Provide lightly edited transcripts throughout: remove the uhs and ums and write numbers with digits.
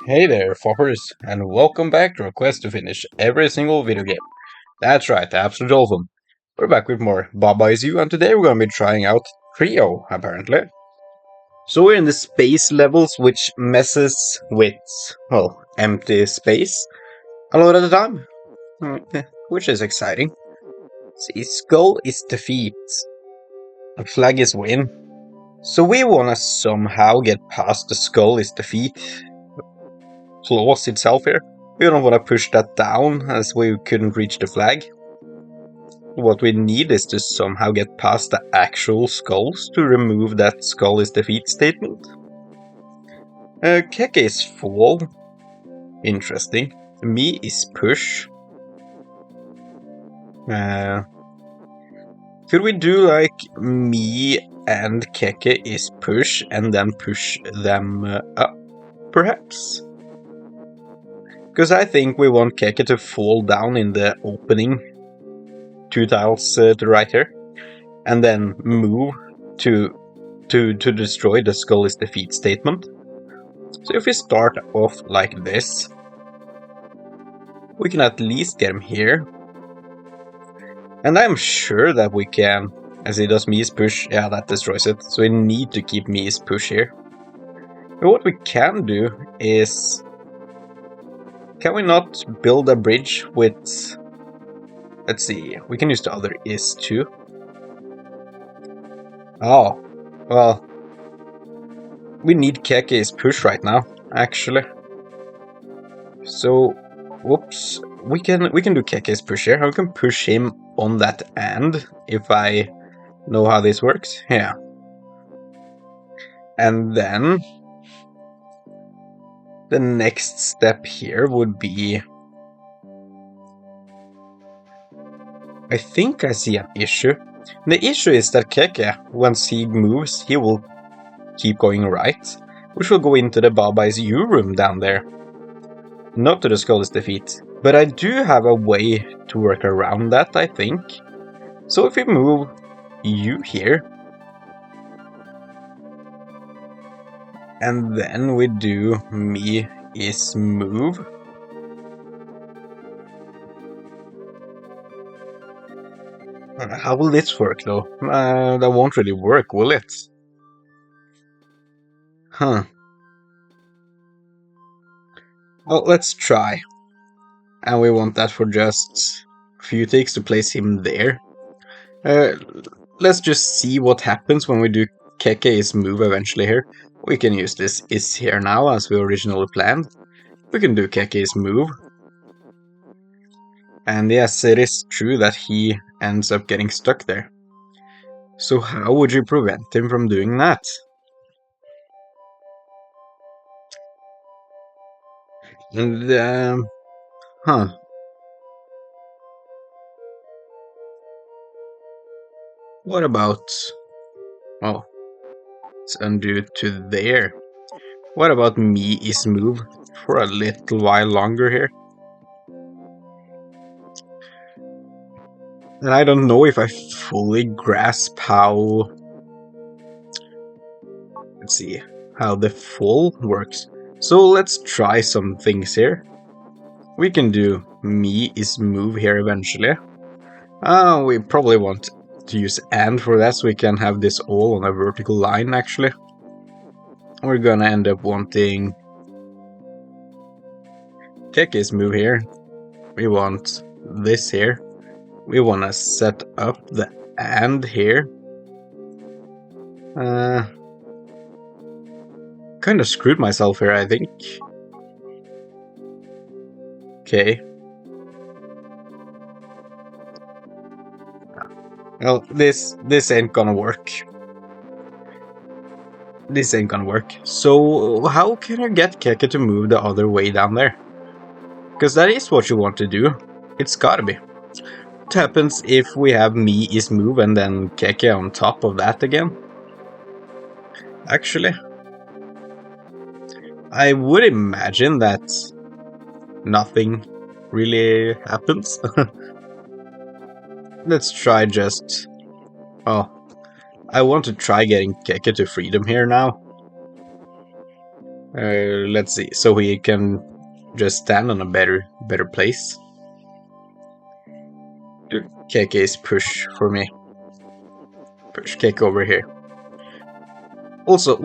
Hey there, Foppers, and welcome back to our quest to finish every single video game. That's right, the Absolute Dolphin. We're back with more Baba Is You, and today we're going to be trying out Trio, apparently. So we're in the space levels, which messes with, well, empty space a lot of the time, which is exciting. See, skull is defeat, and flag is win. So we want to somehow get past the skull is defeat clause itself here. We don't want to push that down as we couldn't reach the flag. What we need is to somehow get past the actual skulls to remove that skull is defeat statement. Keke is fall. Interesting. Me is push. Could we do like me and Keke is push and then push them up, perhaps? Because I think we want Keke to fall down in the opening 2 tiles to the right here, and then move to destroy the skull is defeat statement. So if we start off like this, we can at least get him here. And I'm sure that we can, as he does Mi's push, yeah, that destroys it. So we need to keep Mi's push here. But what we can do is, can we not build a bridge with, let's see, we can use the other is too. Oh, well, we need Keke's push right now, actually. So, whoops, we can do Keke's push here. We can push him on that end if I know how this works. Yeah. And then the next step here would be, I think I see an issue. The issue is that Keke, once he moves, he will keep going right, which will go into the Baba's U room down there. Not to the Skull's defeat. But I do have a way to work around that, I think. So if we move you here, and then we do me is move. How will this work though? That won't really work, will it? Huh. Well, let's try. And we want that for just a few takes to place him there. Let's just see what happens when we do Keke's move eventually here. We can use this is here now as we originally planned. We can do Keke's move. And yes, it is true that he ends up getting stuck there. So how would you prevent him from doing that? And, huh. What about... well, let's undo to there. What about me is move for a little while longer here? And I don't know if I fully grasp how... let's see, how the fall works. So let's try some things here. We can do me is move here eventually. We probably want to use and for that, so we can have this all on a vertical line actually. We're gonna end up wanting Keke's move here. We want this here. We want to set up the and here. Kind of screwed myself here, I think. Okay. Well, this ain't gonna work. This ain't gonna work. So how can I get Keke to move the other way down there? Because that is what you want to do. It's gotta be. What happens if we have me is move and then Keke on top of that again? Actually, I would imagine that nothing really happens. Let's try just... oh, I want to try getting Keke to freedom here now. Let's see, so he can just stand on a better place. Keke is push for me. Push Keke over here. Also,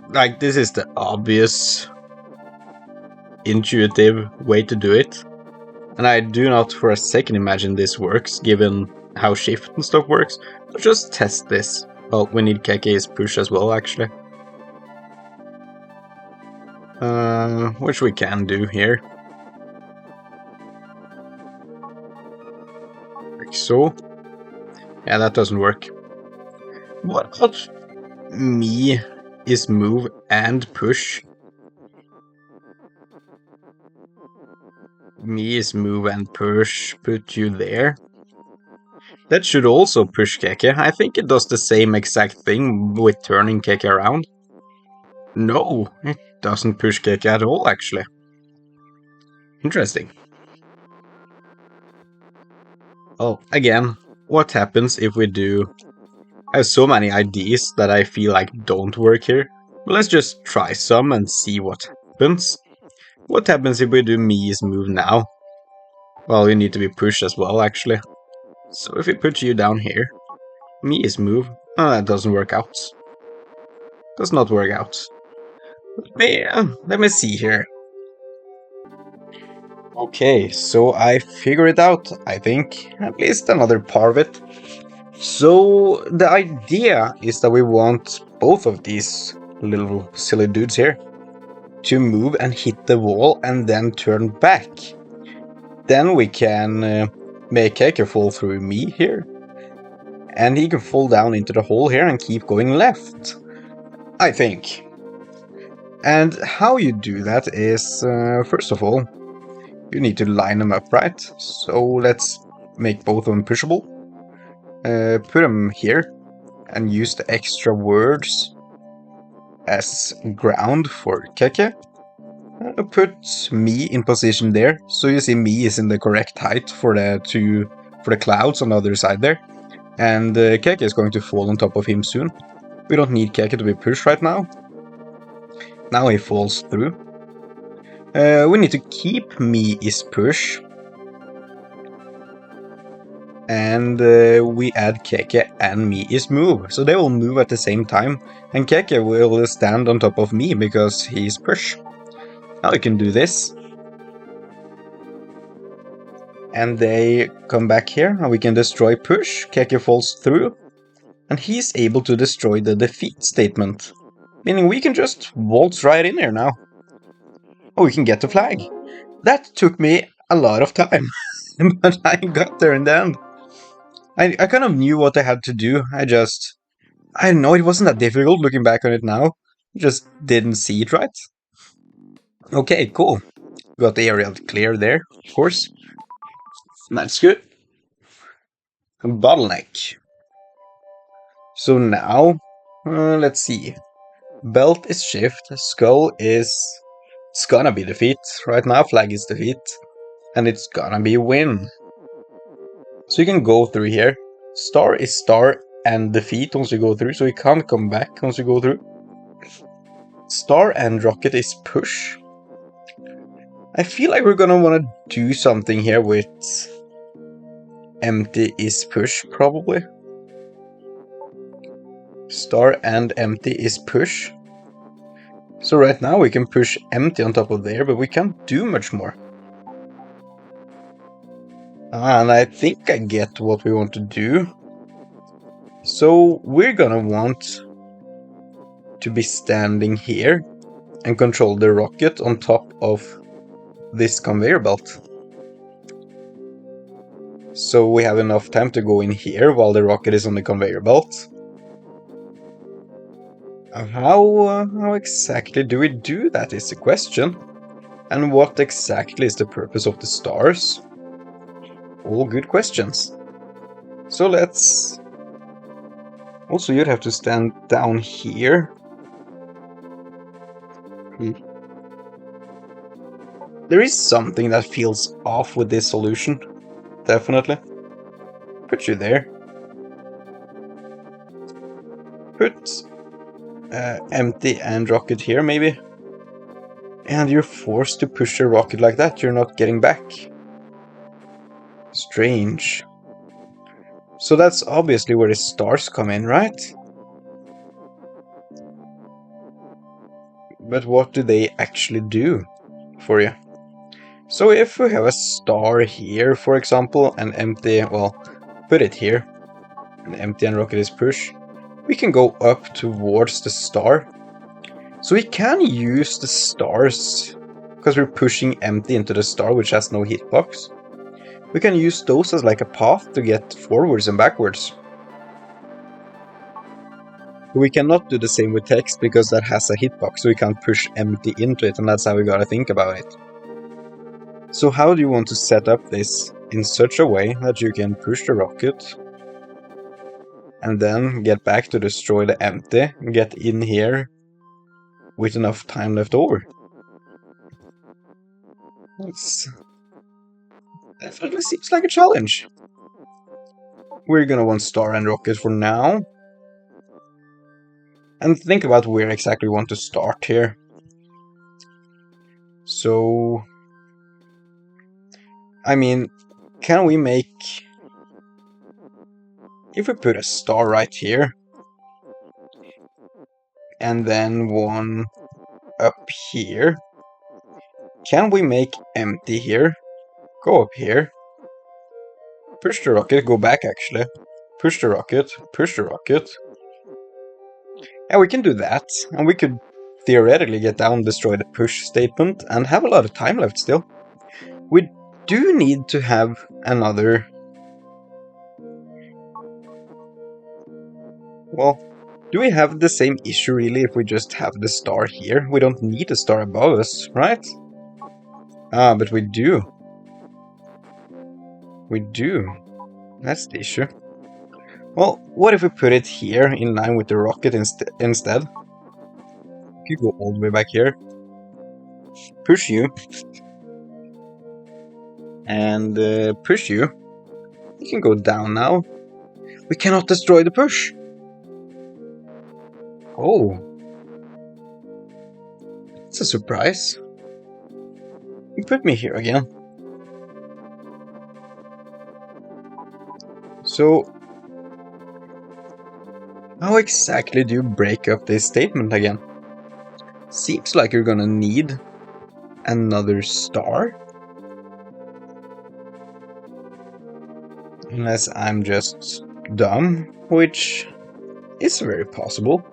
like, this is the obvious, intuitive way to do it. And I do not for a second imagine this works, given how shift and stuff works. So just test this. Well, we need Keke's push as well, actually. Which we can do here. Like so. Yeah, that doesn't work. What about me is move and push? Me is move and push, put you there. That should also push Keke. I think it does the same exact thing with turning Keke around. No, it doesn't push Keke at all, actually. Interesting. Well, again, what happens if we do... I have so many ideas that I feel like don't work here. But let's just try some and see what happens. What happens if we do Mii's move now? Well, you need to be pushed as well, actually. So if we put you down here, Mii's move, that doesn't work out. Does not work out. Let me see here. Okay, so I figure it out, I think. At least another part of it. So the idea is that we want both of these little silly dudes here to move and hit the wall and then turn back. Then we can make Keke fall through me here. And he can fall down into the hole here and keep going left. I think. And how you do that is, first of all, you need to line them up right. So let's make both of them pushable. Put them here and use the extra words as ground for Keke. Put me in position there, so you see me is in the correct height for the clouds on the other side there. And Keke is going to fall on top of him soon. We don't need Keke to be pushed right now. Now he falls through. We need to keep me is push. And we add Keke and me is move. So they will move at the same time. And Keke will stand on top of me because he's push. Now we can do this. And they come back here and we can destroy push. Keke falls through. And he's able to destroy the defeat statement. Meaning we can just waltz right in there now. Oh, we can get the flag. That took me a lot of time. But I got there in the end. I kind of knew what I had to do. I know it wasn't that difficult looking back on it now. Just didn't see it right. Okay, cool. Got the area clear there, of course. That's good. Bottleneck. So now, let's see. Belt is shift, skull is... It's gonna be defeat. Right now, flag is defeat. And it's gonna be win. So you can go through here. Star is star and defeat once you go through, so you can't come back once you go through. Star and rocket is push. I feel like we're gonna wanna do something here with empty is push, probably. Star and empty is push. So right now we can push empty on top of there, but we can't do much more. And I think I get what we want to do. So we're gonna want to be standing here and control the rocket on top of this conveyor belt. So we have enough time to go in here while the rocket is on the conveyor belt. How exactly do we do that is the question. And what exactly is the purpose of the stars? All good questions. So let's... Also, you'd have to stand down here. There is something that feels off with this solution. Definitely. Put you there. Put empty and rocket here, maybe. And you're forced to push the rocket like that. You're not getting back. Strange. So that's obviously where the stars come in, right? But what do they actually do for you? So if we have a star here, for example, and empty, well, put it here, and empty and rocket is push, we can go up towards the star. So we can use the stars, because we're pushing empty into the star, which has no hitbox. We can use those as like a path to get forwards and backwards. We cannot do the same with text, because that has a hitbox, so we can't push empty into it, and that's how we gotta think about it. So how do you want to set up this in such a way that you can push the rocket and then get back to destroy the empty, get in here with enough time left over? Definitely seems like a challenge. We're gonna want star and rocket for now. And think about where exactly we want to start here. So, I mean, can we make... If we put a star right here, and then one up here, can we make empty here, go up here, push the rocket, go back actually, push the rocket, push the rocket. Yeah, we can do that, and we could theoretically get down, destroy the push statement, and have a lot of time left still. We do need to have another... Well, do we have the same issue really if we just have the star here? We don't need a star above us, right? Ah, but we do. We do. That's the issue. Well, what if we put it here in line with the rocket instead? You go all the way back here. Push you. And push you. You can go down now. We cannot destroy the push. Oh. It's a surprise. You put me here again. So, how exactly do you break up this statement again? Seems like you're gonna need another star. Unless I'm just dumb, which is very possible.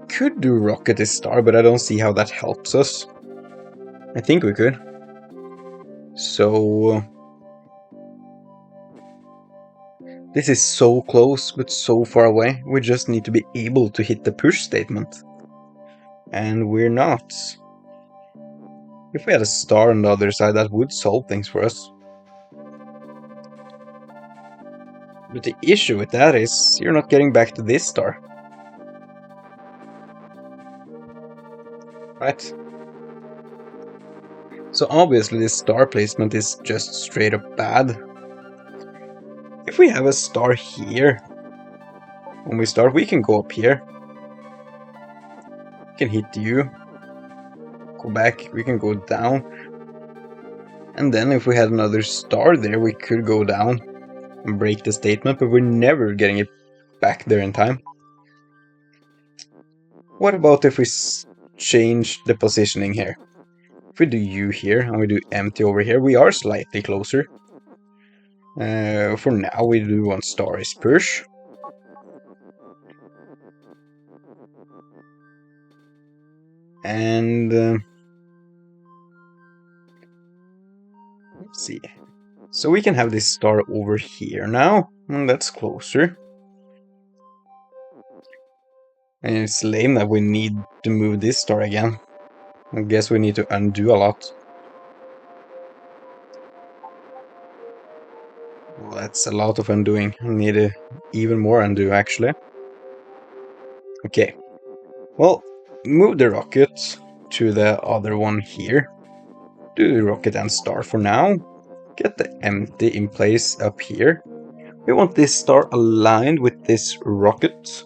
Could do rocket this star, but I don't see how that helps us. I think we could. So... This is so close, but so far away. We just need to be able to hit the push statement. And we're not. If we had a star on the other side, that would solve things for us. But the issue with that is, you're not getting back to this star. Right? So obviously this star placement is just straight up bad. If we have a star here, when we start, we can go up here. We can hit you. Go back, we can go down. And then if we had another star there, we could go down and break the statement, but we're never getting it back there in time. What about if we change the positioning here? If we do U here and we do empty over here, we are slightly closer. For now, we do want star is push. And let's see. So we can have this star over here now, and that's closer. And it's lame that we need to move this star again. I guess we need to undo a lot. Well, that's a lot of undoing. I need even more undo, actually. Okay. Well, move the rocket to the other one here. Do the rocket and star for now. Get the empty in place up here. We want this star aligned with this rocket.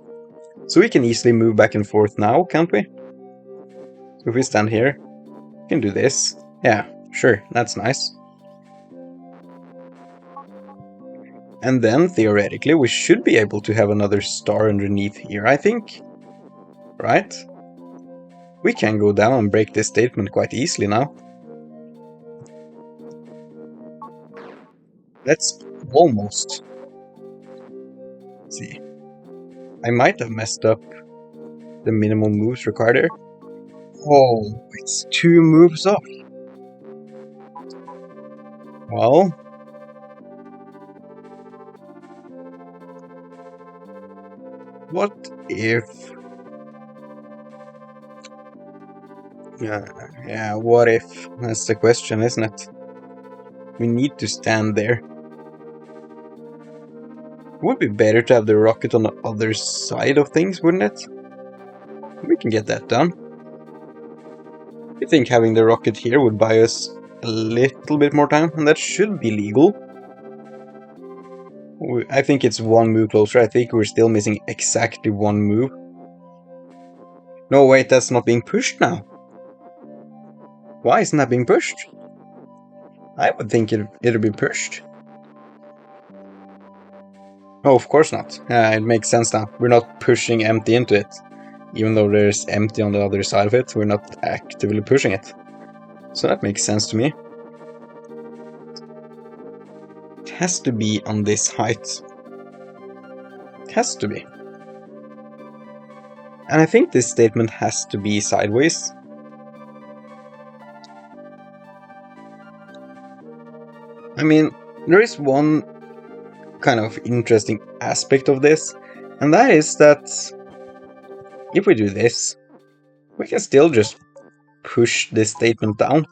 So we can easily move back and forth now, can't we? So if we stand here, we can do this. Yeah, sure, that's nice. And then, theoretically, we should be able to have another star underneath here, I think. Right? We can go down and break this statement quite easily now. That's almost. Let's see. I might have messed up the minimum moves required here. Oh, it's 2 moves off. Well, what if... Yeah, what if? That's the question, isn't it? We need to stand there. It would be better to have the rocket on the other side of things, wouldn't it? We can get that done. I think having the rocket here would buy us a little bit more time, and that should be legal. I think it's 1 move closer. I think we're still missing exactly 1 move. No, wait, that's not being pushed now. Why isn't that being pushed? I would think it'd be pushed. Oh, of course not. It makes sense now. We're not pushing empty into it. Even though there's empty on the other side of it, we're not actively pushing it. So that makes sense to me. It has to be on this height. It has to be. And I think this statement has to be sideways. I mean, there is one kind of interesting aspect of this, and that is that if we do this, we can still just push this statement down.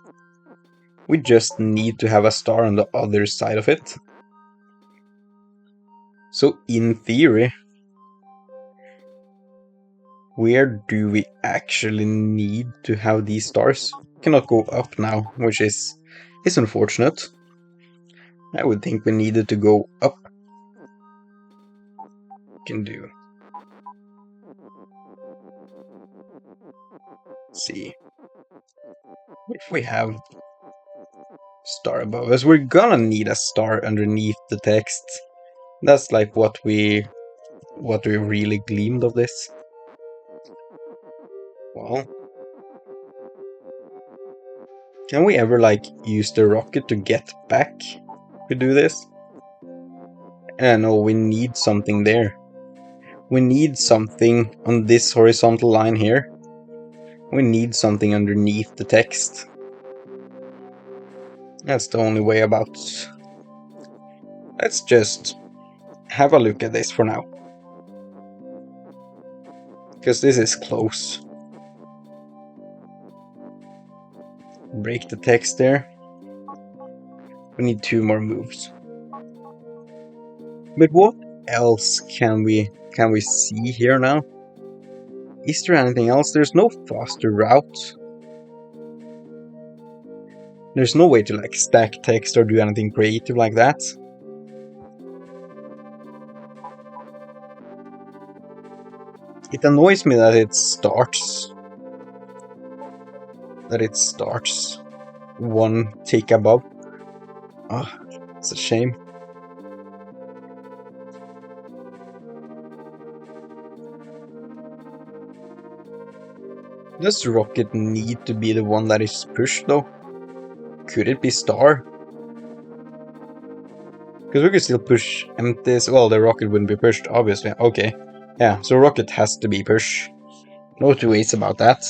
We just need to have a star on the other side of it. So in theory, where do we actually need to have these stars? Cannot go up now, which is unfortunate. I would think we needed to go up. Can do. Let's see. If we have star above us, we're gonna need a star underneath the text. That's like what we really gleamed of this. Well, can we ever like use the rocket to get back? We do this? No, we need something there. We need something on this horizontal line here. We need something underneath the text. That's the only way about. Let's just have a look at this for now. Because this is close. Break the text there. We need 2 more moves. But what else can we see here now? Is there anything else? There's no faster route. There's no way to like stack text or do anything creative like that. It annoys me that it starts 1 tick above. Ah, it's a shame. Does the rocket need to be the one that is pushed though? Could it be star? Because we could still push empty. Well, the rocket wouldn't be pushed, obviously. Okay. Yeah, so rocket has to be push. No two ways about that.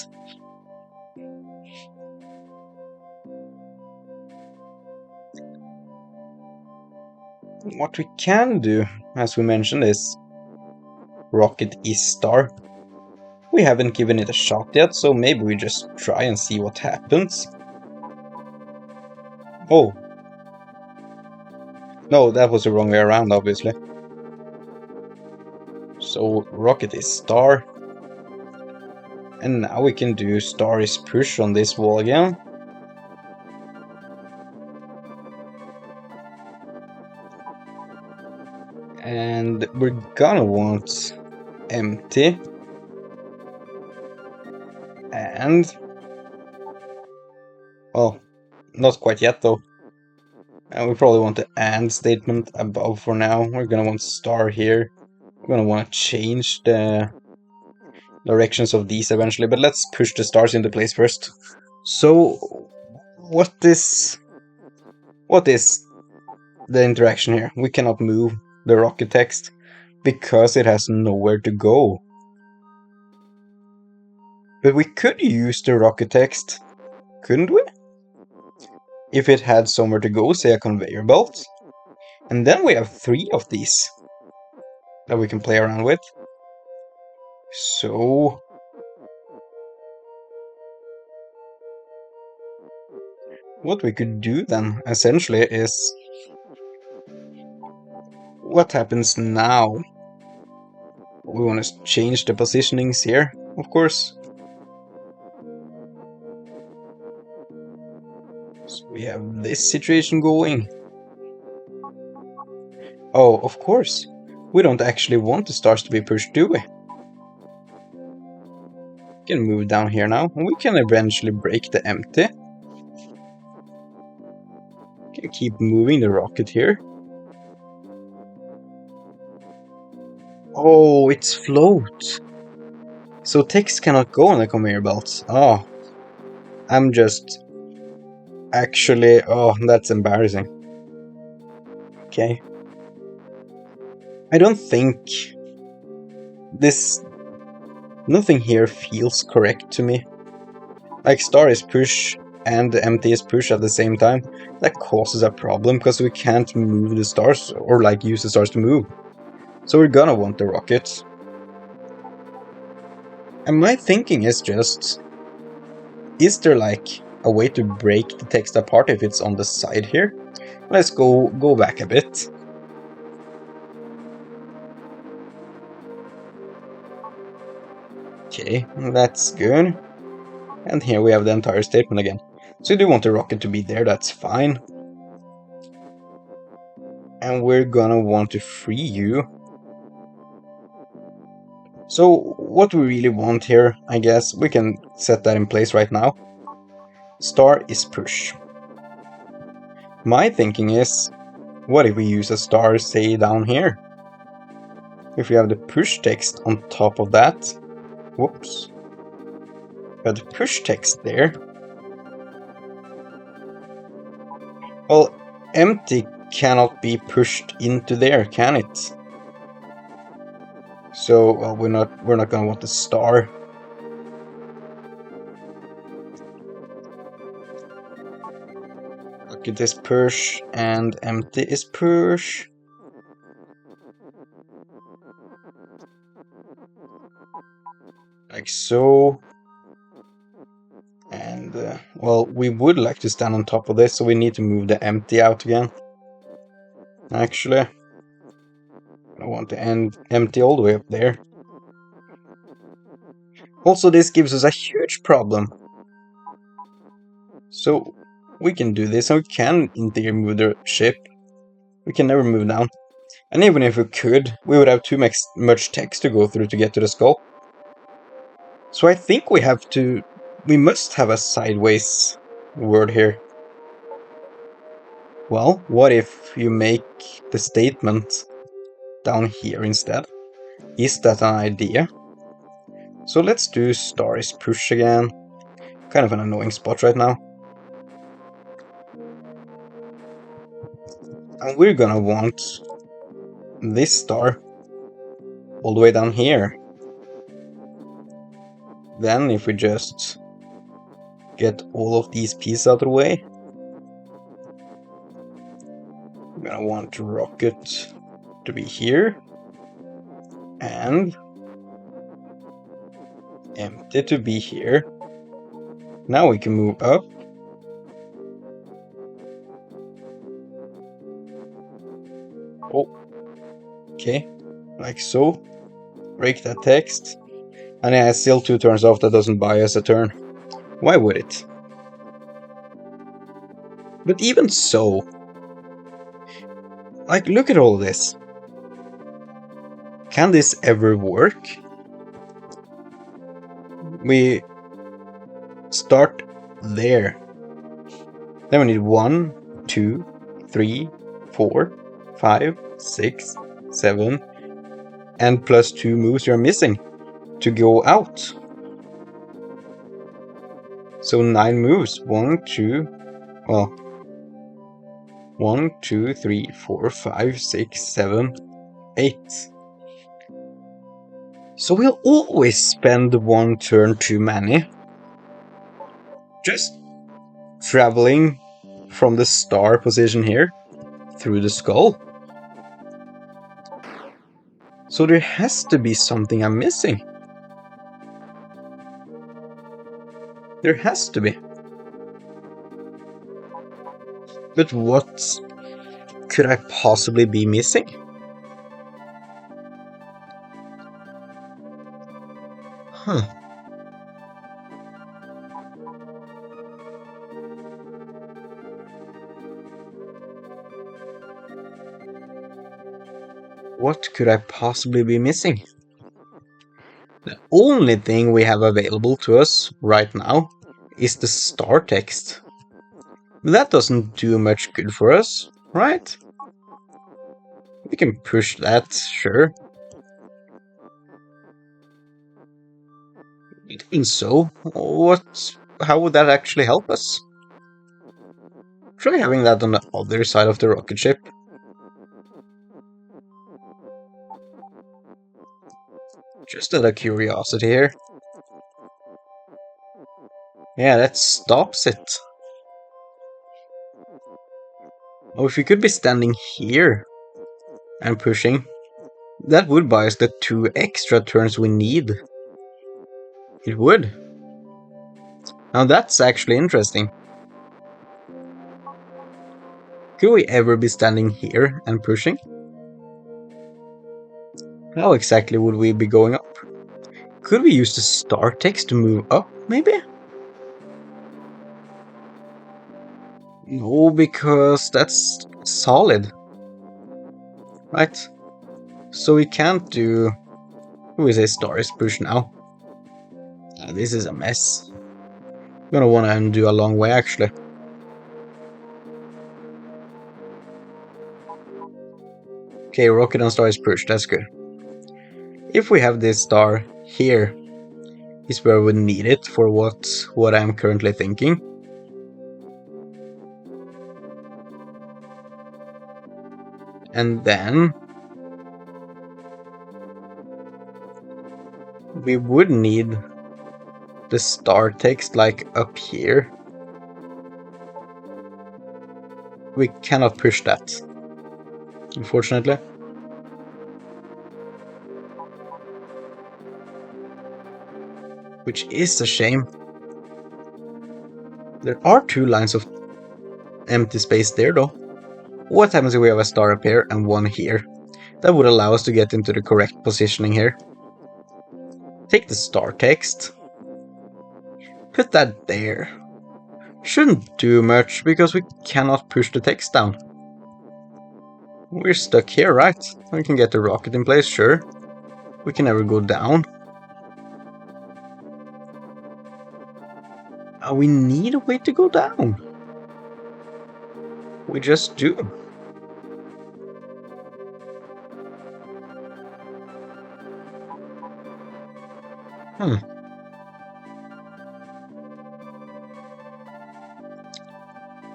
What we can do, as we mentioned, is rocket is star. We haven't given it a shot yet, so maybe we just try and see what happens. Oh. No, that was the wrong way around, obviously. So rocket is star. And now we can do star is push on this wall again. And we're gonna want empty. And... well, not quite yet though. And we probably want the and statement above for now. We're gonna want star here. We're gonna want to change the directions of these eventually, but let's push the stars into place first. So, what is the interaction here? We cannot move the rocket text because it has nowhere to go. But we could use the rocket text, couldn't we? If it had somewhere to go, say a conveyor belt. And then we have 3 of these that we can play around with. So... what we could do then, essentially, is... what happens now? We want to change the positionings here, of course. So we have this situation going. Oh, of course. We don't actually want the stars to be pushed, do we? We can move down here now, and we can eventually break the empty. We can keep moving the rocket here. Oh, it's float. So text cannot go on the conveyor belts. Oh. I'm just... actually... oh, that's embarrassing. Okay. I don't think... this... nothing here feels correct to me. Like star is push and the empty is push at the same time. That causes a problem because we can't move the stars or like use the stars to move. So we're gonna want the rocket. And my thinking is just... is there like a way to break the text apart if it's on the side here? Let's go back a bit. Okay, that's good. And here we have the entire statement again. So you do want the rocket to be there, that's fine. And we're gonna want to free you. So what we really want here, I guess, we can set that in place right now. Star is push. My thinking is, what if we use a star, say, down here? If we have the push text on top of that. Whoops. We have the push text there. Well, empty cannot be pushed into there, can it? So, well, we're not gonna want the star. Look at this push, and empty is push. Like so. And, well, we would like to stand on top of this, so we need to move the empty out again. Actually, I want to end empty all the way up there. Also, this gives us a huge problem. So, we can do this, and we can, in theory, move the ship. We can never move down. And even if we could, we would have too much text to go through to get to the skull. So I think we must have a sideways word here. Well, what if you make the statement down here instead? Is that an idea? So let's do star is push again. Kind of an annoying spot right now. And we're gonna want this star all the way down here. Then if we just get all of these pieces out of the way, we're gonna want rocket to be here and empty to be here. Now we can move up. Oh, okay, like so. Break that text. And it has still 2 turns off, that doesn't buy us a turn. Why would it? But even so, like, look at all this. Can this ever work? We Start there. Then we need 1, 2, 3, 4, 5, 6, 7, and plus 2 moves you're missing to go out. So 9 moves. 1, 2, well, 1, 2, 3, 4, 5, 6, 7, 8. So we'll always spend 1 turn too many. Just traveling from the star position here through the skull. So there has to be something I'm missing. There has to be. But what could I possibly be missing? Huh. What could I possibly be missing? The only thing we have available to us right now is the star text. That doesn't do much good for us, right? We can push that, sure. And so, how would that actually help us? Try having that on the other side of the rocket ship. Just out of curiosity here. Yeah, that stops it. Oh, if we could be standing here and pushing, that would buy us the 2 extra turns we need. It would. Now that's actually interesting. Could we ever be standing here and pushing? How exactly would we be going up? Could we use the star text to move up, maybe? No, because that's solid. Right? So we can't do... Who is a star is push now? This is a mess. I'm gonna wanna undo a long way, actually. Okay, rocket and star is pushed, that's good. If we have this star here, is where we need it for what I'm currently thinking. And then we would need the star text like up here. We cannot push that, unfortunately. Which is a shame. There are 2 lines of empty space there though. What happens if we have a star up here and 1 here? That would allow us to get into the correct positioning here. Take the star text. Put that there. Shouldn't do much because we cannot push the text down. We're stuck here, right? We can get the rocket in place, sure. We can never go down. We need a way to go down. We just do.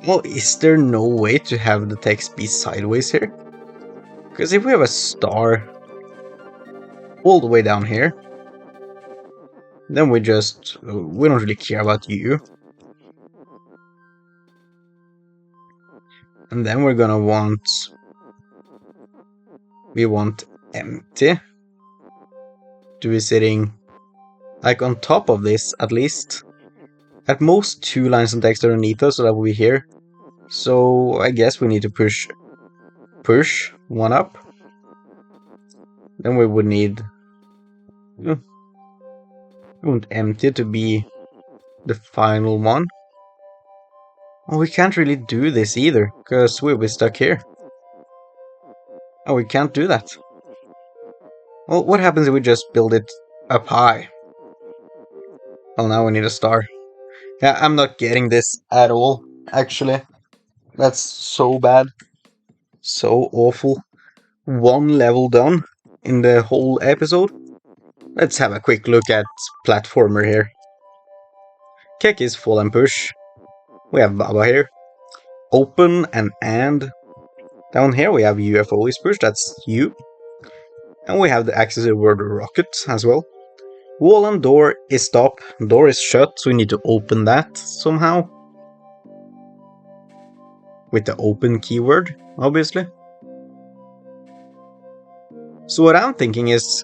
Well, is there no way to have the text be sideways here? Because if we have a star all the way down here, then we don't really care about you. And then we're gonna we want empty to be sitting like on top of this at least. At most 2 lines of text underneath us, so that will be here. So I guess we need to push 1 up. Then we would need we want empty to be the final one. Oh, we can't really do this either, because we'll be stuck here. Oh, we can't do that. Well, what happens if we just build it up high? Well, now we need a star. Yeah, I'm not getting this at all, actually. That's so bad. So awful. One level done in the whole episode. Let's have a quick look at platformer here. Keki's fall and push. We have Baba here. Open and. Down here we have UFO is push, that's U. And we have the axis word rocket as well. Wall and door is stop. Door is shut, so we need to open that somehow. With the open keyword, obviously. So what I'm thinking is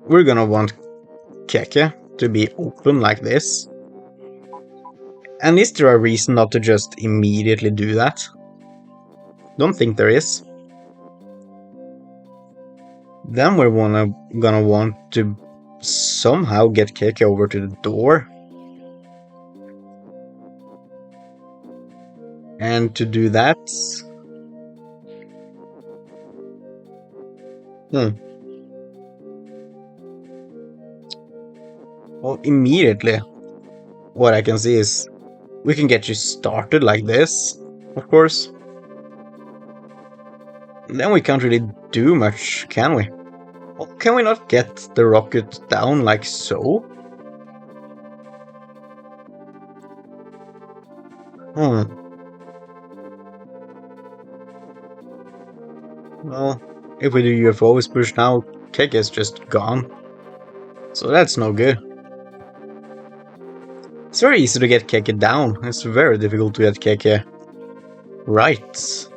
we're gonna want Keke to be open like this. And is there a reason not to just immediately do that? Don't think there is. Then we're gonna want to somehow get Keke over to the door. And to do that... Well, immediately, what I can see is we can get you started like this, of course. Then we can't really do much, can we? Well, can we not get the rocket down like so? Well, if we do UFOs push now, Keke is just gone. So that's no good. It's very easy to get Keke down. It's very difficult to get Keke right.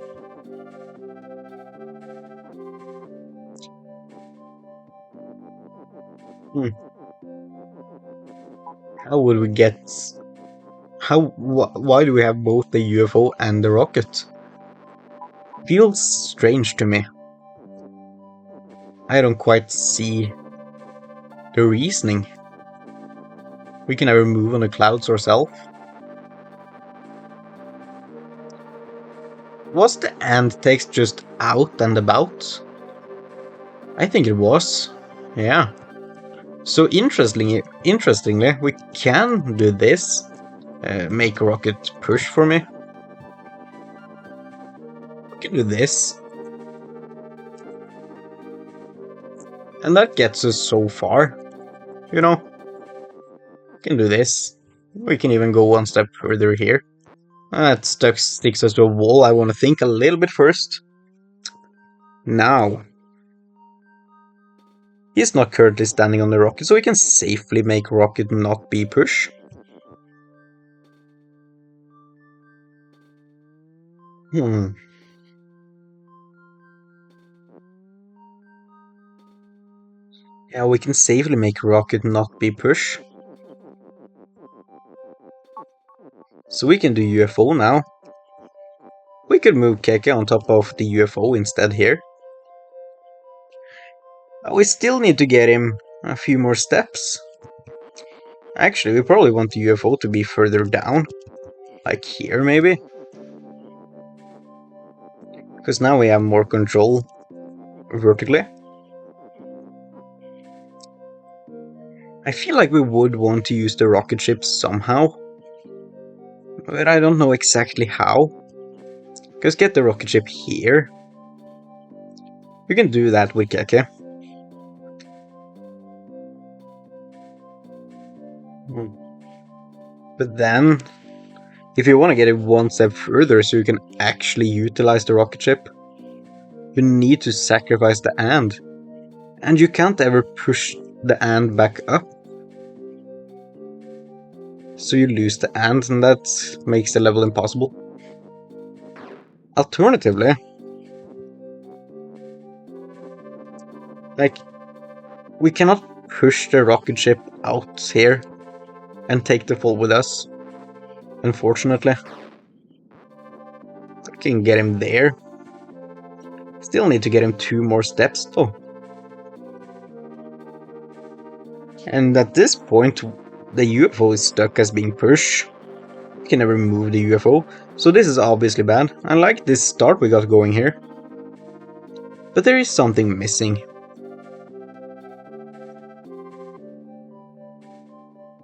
How would we get... Why do we have both the UFO and the rocket? Feels strange to me. I don't quite see the reasoning. We can never move on the clouds ourselves. Was the and text just out and about? I think it was. Yeah. So interestingly, we can do this. Make a rocket push for me. We can do this. And that gets us so far. You know. We can do this. We can even go one step further here. That sticks us to a wall. I want to think a little bit first. Now. He's not currently standing on the rocket, so we can safely make rocket not be push. Yeah, we can safely make rocket not be push. So we can do UFO now. We could move Keke on top of the UFO instead here. We still need to get him a few more steps. Actually, we probably want the UFO to be further down. Like here, maybe? Because now we have more control vertically. I feel like we would want to use the rocket ship somehow. But I don't know exactly how. Because get the rocket ship here. We can do that with Keke. But then, if you want to get it one step further so you can actually utilize the rocket ship, you need to sacrifice the and. And you can't ever push the and back up. So you lose the and that makes the level impossible. Alternatively, like, we cannot push the rocket ship out here and take the fall with us. Unfortunately. I can get him there. Still need to get him 2 more steps though. And at this point, the UFO is stuck as being pushed. We can never move the UFO, so this is obviously bad. I like this start we got going here. But there is something missing.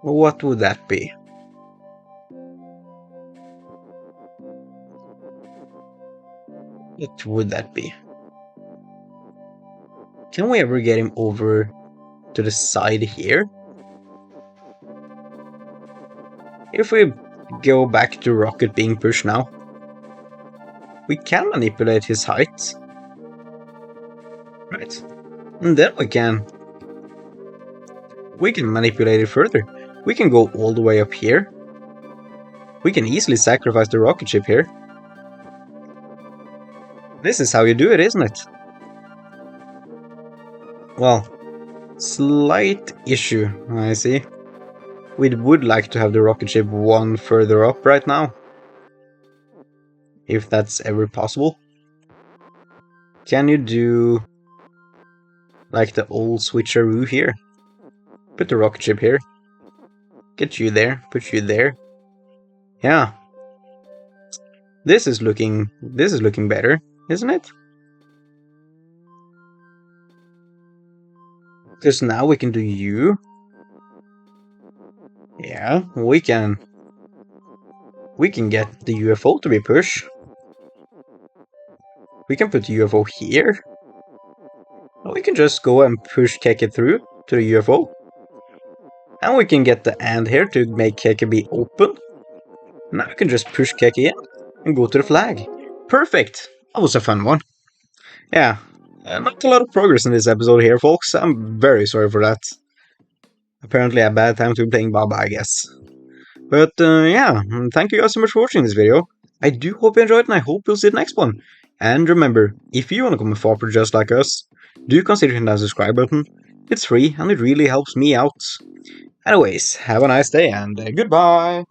What would that be? What would that be? Can we ever get him over to the side here? If we go back to Rocket being pushed now, we can manipulate his height. Right. And then we can manipulate it further. We can go all the way up here. We can easily sacrifice the rocket ship here. This is how you do it, isn't it? Well, slight issue, I see. We would like to have the rocket ship one further up right now. If that's ever possible. Can you do like the old switcheroo here? Put the rocket ship here. Get you there, put you there. Yeah. This is looking better, isn't it? Because now we can do you. Yeah, we can get the UFO to be pushed. We can put the UFO here. We can just go and push Keke through to the UFO. And we can get the and here to make Keke be open. Now we can just push Keke in and go to the flag. Perfect! That was a fun one. Yeah, not a lot of progress in this episode here, folks. I'm very sorry for that. Apparently a bad time to be playing Baba, I guess. But yeah, thank you guys so much for watching this video. I do hope you enjoyed and I hope you'll see the next one. And remember, if you want to become a farper just like us, do consider hitting that subscribe button. It's free and it really helps me out. Anyways, have a nice day and goodbye!